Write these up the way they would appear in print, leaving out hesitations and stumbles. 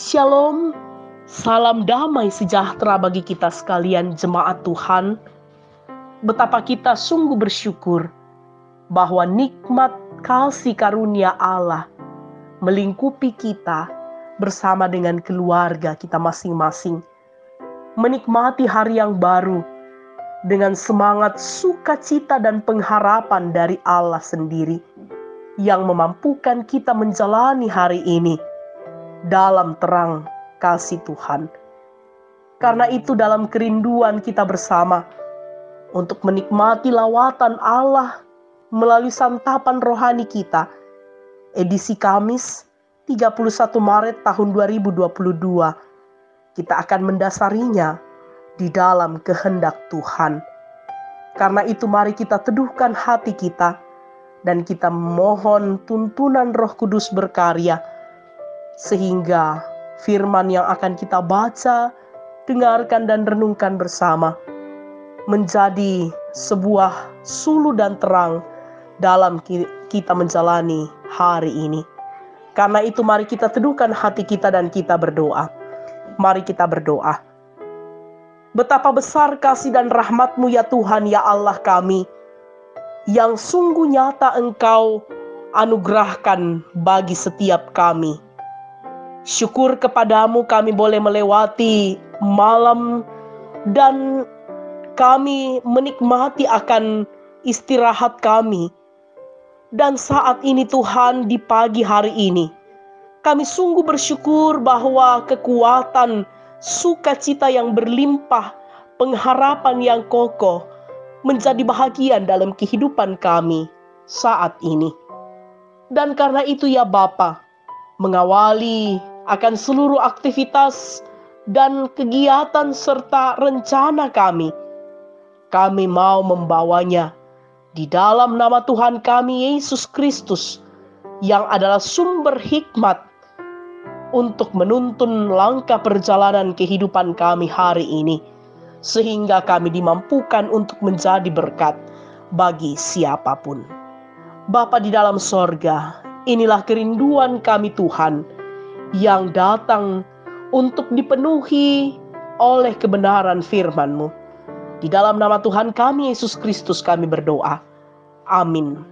Shalom, salam damai sejahtera bagi kita sekalian jemaat Tuhan. Betapa kita sungguh bersyukur bahwa nikmat kasih karunia Allah melingkupi kita bersama dengan keluarga kita masing-masing. Menikmati hari yang baru dengan semangat sukacita dan pengharapan dari Allah sendiri yang memampukan kita menjalani hari ini dalam terang kasih Tuhan. Karena itu dalam kerinduan kita bersama untuk menikmati lawatan Allah melalui santapan rohani kita, edisi Kamis 31 Maret tahun 2022, kita akan mendasarinya di dalam kehendak Tuhan. Karena itu mari kita teduhkan hati kita dan kita mohon tuntunan Roh Kudus berkarya sehingga firman yang akan kita baca, dengarkan dan renungkan bersama menjadi sebuah suluh dan terang dalam kita menjalani hari ini. Karena itu mari kita teduhkan hati kita dan kita berdoa. Mari kita berdoa. Betapa besar kasih dan rahmat-Mu ya Tuhan, ya Allah kami, yang sungguh nyata Engkau anugerahkan bagi setiap kami. Syukur kepadamu kami boleh melewati malam dan kami menikmati akan istirahat kami. Dan saat ini Tuhan, di pagi hari ini kami sungguh bersyukur bahwa kekuatan, sukacita yang berlimpah, pengharapan yang kokoh menjadi bahagian dalam kehidupan kami saat ini. Dan karena itu ya Bapa, mengawali akan seluruh aktivitas dan kegiatan serta rencana kami mau membawanya di dalam nama Tuhan kami Yesus Kristus yang adalah sumber hikmat untuk menuntun langkah perjalanan kehidupan kami hari ini, sehingga kami dimampukan untuk menjadi berkat bagi siapapun. Bapa di dalam sorga, inilah kerinduan kami Tuhan, yang datang untuk dipenuhi oleh kebenaran firman-Mu. Di dalam nama Tuhan kami Yesus Kristus kami berdoa. Amin.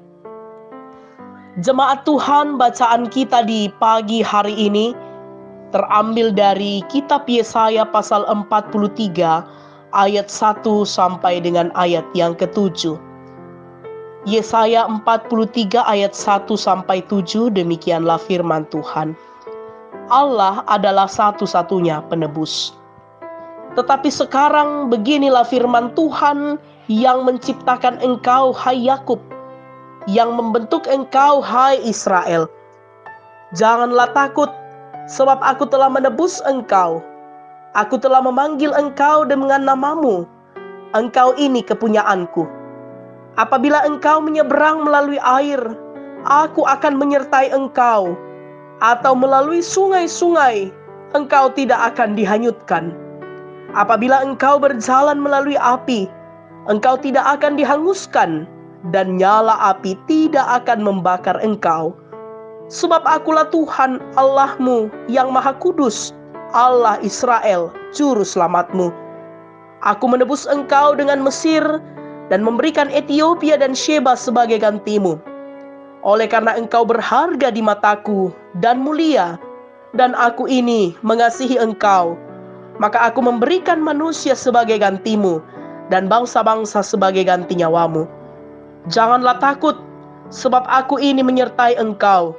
Jemaat Tuhan, bacaan kita di pagi hari ini terambil dari kitab Yesaya pasal 43 ayat 1 sampai dengan ayat yang ke-7. Yesaya 43 ayat 1 sampai 7, demikianlah firman Tuhan. Allah adalah satu-satunya penebus. Tetapi sekarang beginilah firman Tuhan yang menciptakan engkau, hai Yakub, yang membentuk engkau, hai Israel. Janganlah takut, sebab aku telah menebus engkau. Aku telah memanggil engkau dengan namamu. Engkau ini kepunyaanku. Apabila engkau menyeberang melalui air, aku akan menyertai engkau. Atau melalui sungai-sungai, engkau tidak akan dihanyutkan. Apabila engkau berjalan melalui api, engkau tidak akan dihanguskan, dan nyala api tidak akan membakar engkau. Sebab akulah Tuhan Allahmu yang Maha Kudus, Allah Israel, Juru Selamatmu. Aku menebus engkau dengan Mesir, dan memberikan Ethiopia dan Sheba sebagai gantimu. Oleh karena engkau berharga di mataku dan mulia, dan aku ini mengasihi engkau, maka aku memberikan manusia sebagai gantimu, dan bangsa-bangsa sebagai ganti nyawamu. Janganlah takut, sebab aku ini menyertai engkau.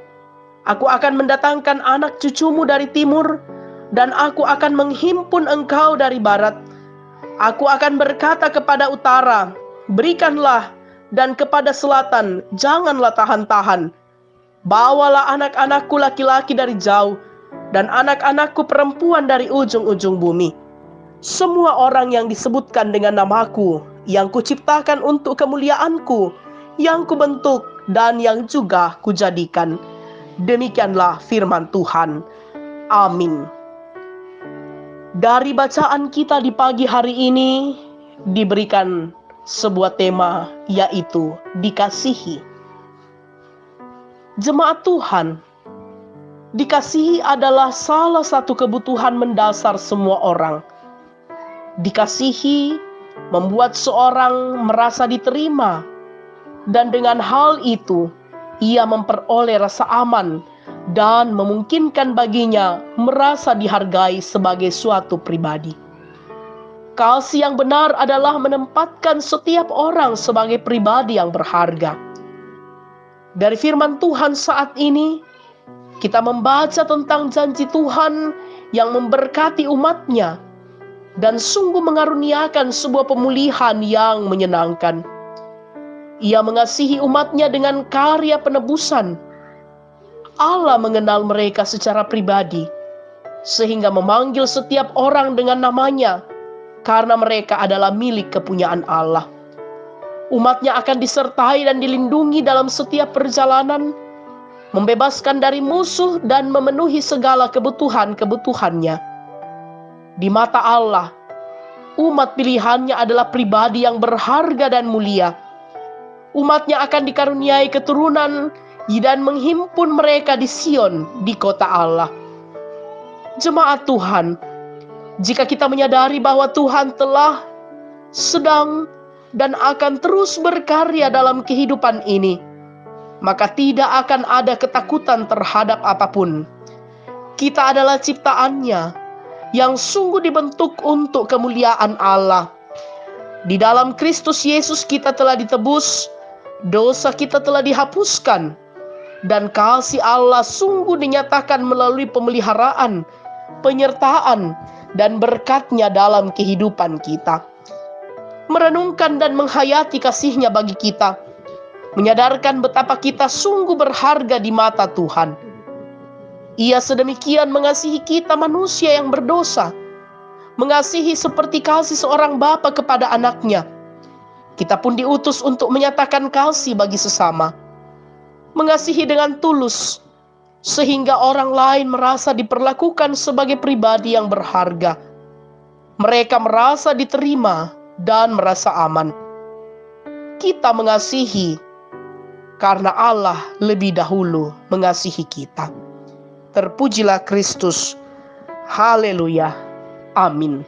Aku akan mendatangkan anak cucumu dari timur, dan aku akan menghimpun engkau dari barat. Aku akan berkata kepada utara, berikanlah, dan kepada selatan, janganlah tahan-tahan. Bawalah anak-anakku laki-laki dari jauh, dan anak-anakku perempuan dari ujung-ujung bumi. Semua orang yang disebutkan dengan namaku, yang kuciptakan untuk kemuliaanku, yang kubentuk dan yang juga kujadikan. Demikianlah firman Tuhan. Amin. Dari bacaan kita di pagi hari ini diberikan sebuah tema, yaitu dikasihi. Jemaat Tuhan, Dikasihi adalah salah satu kebutuhan mendasar semua orang. Dikasihi membuat seorang merasa diterima, dan dengan hal itu ia memperoleh rasa aman dan memungkinkan baginya merasa dihargai sebagai suatu pribadi. Kasih yang benar adalah menempatkan setiap orang sebagai pribadi yang berharga. Dari firman Tuhan saat ini, kita membaca tentang janji Tuhan yang memberkati umatnya dan sungguh mengaruniakan sebuah pemulihan yang menyenangkan. Ia mengasihi umatnya dengan karya penebusan. Allah mengenal mereka secara pribadi, sehingga memanggil setiap orang dengan namanya, karena mereka adalah milik kepunyaan Allah. Umatnya akan disertai dan dilindungi dalam setiap perjalanan, membebaskan dari musuh dan memenuhi segala kebutuhan-kebutuhannya. Di mata Allah, umat pilihannya adalah pribadi yang berharga dan mulia. Umatnya akan dikaruniai keturunan dan menghimpun mereka di Sion, di kota Allah. Jemaat Tuhan, jika kita menyadari bahwa Tuhan telah, sedang, dan akan terus berkarya dalam kehidupan ini, maka tidak akan ada ketakutan terhadap apapun. Kita adalah ciptaannya yang sungguh dibentuk untuk kemuliaan Allah. Di dalam Kristus Yesus kita telah ditebus, dosa kita telah dihapuskan, dan kasih Allah sungguh dinyatakan melalui pemeliharaan, penyertaan, dan berkat-Nya dalam kehidupan kita. Merenungkan dan menghayati kasih-Nya bagi kita, menyadarkan betapa kita sungguh berharga di mata Tuhan. Ia sedemikian mengasihi kita manusia yang berdosa, mengasihi seperti kasih seorang bapa kepada anaknya. Kita pun diutus untuk menyatakan kasih bagi sesama, mengasihi dengan tulus, sehingga orang lain merasa diperlakukan sebagai pribadi yang berharga. Mereka merasa diterima dan merasa aman. Kita mengasihi karena Allah lebih dahulu mengasihi kita. Terpujilah Kristus. Haleluya. Amin.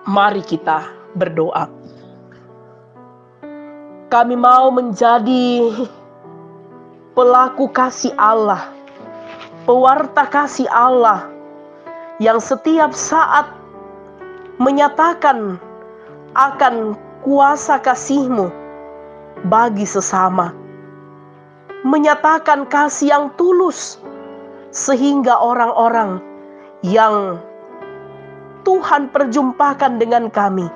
Mari kita berdoa. Kami mau menjadi pelaku kasih Allah, pewarta kasih Allah, yang setiap saat menyatakan akan kuasa kasih-Mu bagi sesama. Menyatakan kasih yang tulus, sehingga orang-orang yang Tuhan perjumpakan dengan kami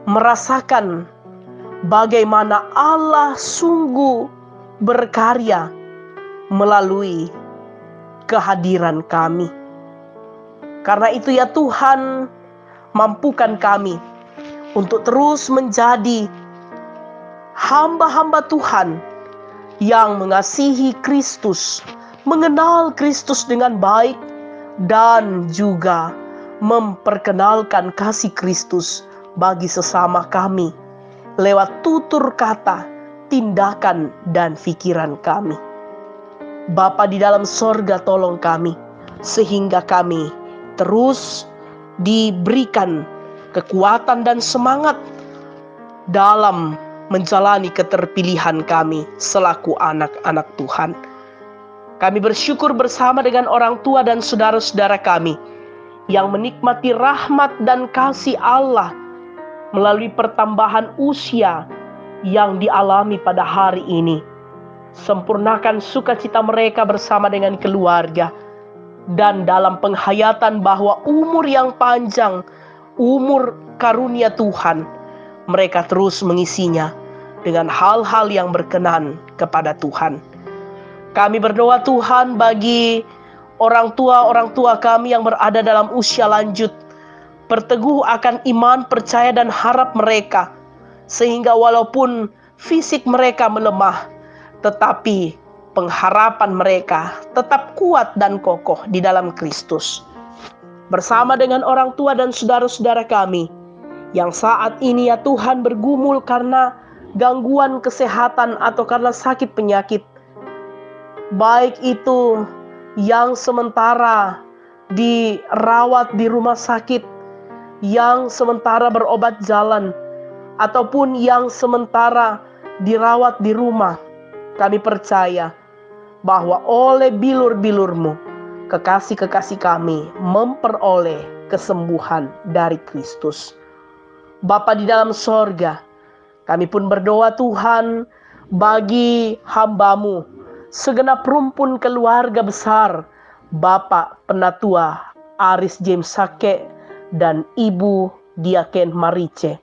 merasakan bagaimana Allah sungguh berkarya melalui kehadiran kami. Karena itu ya Tuhan, mampukan kami untuk terus menjadi hamba-hamba Tuhan yang mengasihi Kristus, mengenal Kristus dengan baik, dan juga memperkenalkan kasih Kristus bagi sesama kami lewat tutur kata, tindakan, dan pikiran kami. Bapa di dalam sorga, tolong kami sehingga kami terus diberikan kekuatan dan semangat dalam menjalani keterpilihan kami selaku anak-anak Tuhan. Kami bersyukur bersama dengan orang tua dan saudara-saudara kami yang menikmati rahmat dan kasih Allah melalui pertambahan usia yang dialami pada hari ini. Sempurnakan sukacita mereka bersama dengan keluarga, dan dalam penghayatan bahwa umur yang panjang, umur karunia Tuhan, mereka terus mengisinya dengan hal-hal yang berkenan kepada Tuhan. Kami berdoa Tuhan bagi orang tua kami yang berada dalam usia lanjut, berteguh akan iman, percaya, dan harap mereka, sehingga walaupun fisik mereka melemah, tetapi pengharapan mereka tetap kuat dan kokoh di dalam Kristus. Bersama dengan orang tua dan saudara-saudara kami yang saat ini ya Tuhan bergumul karena gangguan kesehatan atau karena sakit penyakit, baik itu yang sementara dirawat di rumah sakit, yang sementara berobat jalan, ataupun yang sementara dirawat di rumah. Kami percaya bahwa oleh bilur-bilur-Mu, kekasih-kekasih kami memperoleh kesembuhan dari Kristus. Bapa di dalam sorga, kami pun berdoa Tuhan bagi hamba-Mu, segenap rumpun keluarga besar, Bapak Penatua Aris James Sake dan Ibu Diaken Marice,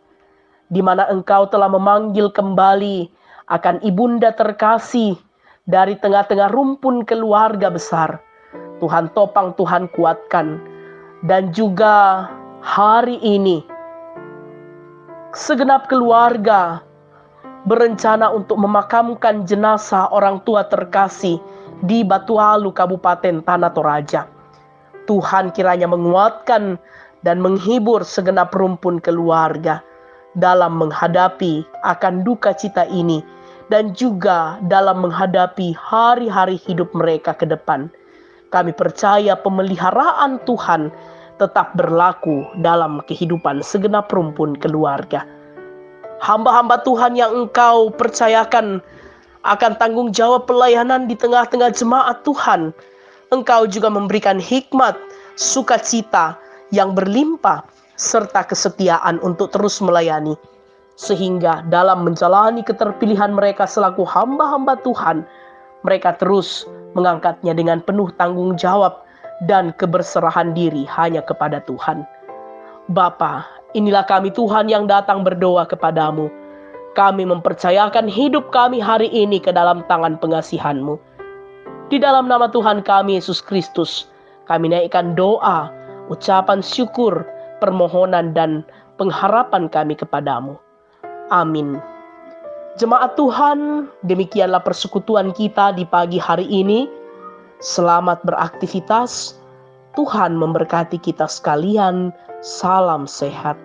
di mana Engkau telah memanggil kembali akan ibunda terkasih dari tengah-tengah rumpun keluarga besar. Tuhan topang, Tuhan kuatkan. Dan juga hari ini, segenap keluarga berencana untuk memakamkan jenazah orang tua terkasih di Batualu, Kabupaten Tanah Toraja. Tuhan kiranya menguatkan dan menghibur segenap rumpun keluarga dalam menghadapi akan duka cita ini, dan juga dalam menghadapi hari-hari hidup mereka ke depan. Kami percaya pemeliharaan Tuhan tetap berlaku dalam kehidupan segenap rumpun keluarga. Hamba-hamba Tuhan yang Engkau percayakan akan tanggung jawab pelayanan di tengah-tengah jemaat Tuhan, Engkau juga memberikan hikmat, sukacita yang berlimpah, serta kesetiaan untuk terus melayani. Sehingga dalam menjalani keterpilihan mereka selaku hamba-hamba Tuhan, mereka terus mengangkatnya dengan penuh tanggung jawab dan keberserahan diri hanya kepada Tuhan. Bapa, inilah kami Tuhan yang datang berdoa kepadamu. Kami mempercayakan hidup kami hari ini ke dalam tangan pengasihan-Mu. Di dalam nama Tuhan kami Yesus Kristus, kami naikkan doa, ucapan syukur, permohonan dan pengharapan kami kepadamu. Amin. Jemaat Tuhan, demikianlah persekutuan kita di pagi hari ini. Selamat beraktivitas. Tuhan memberkati kita sekalian. Salam sehat.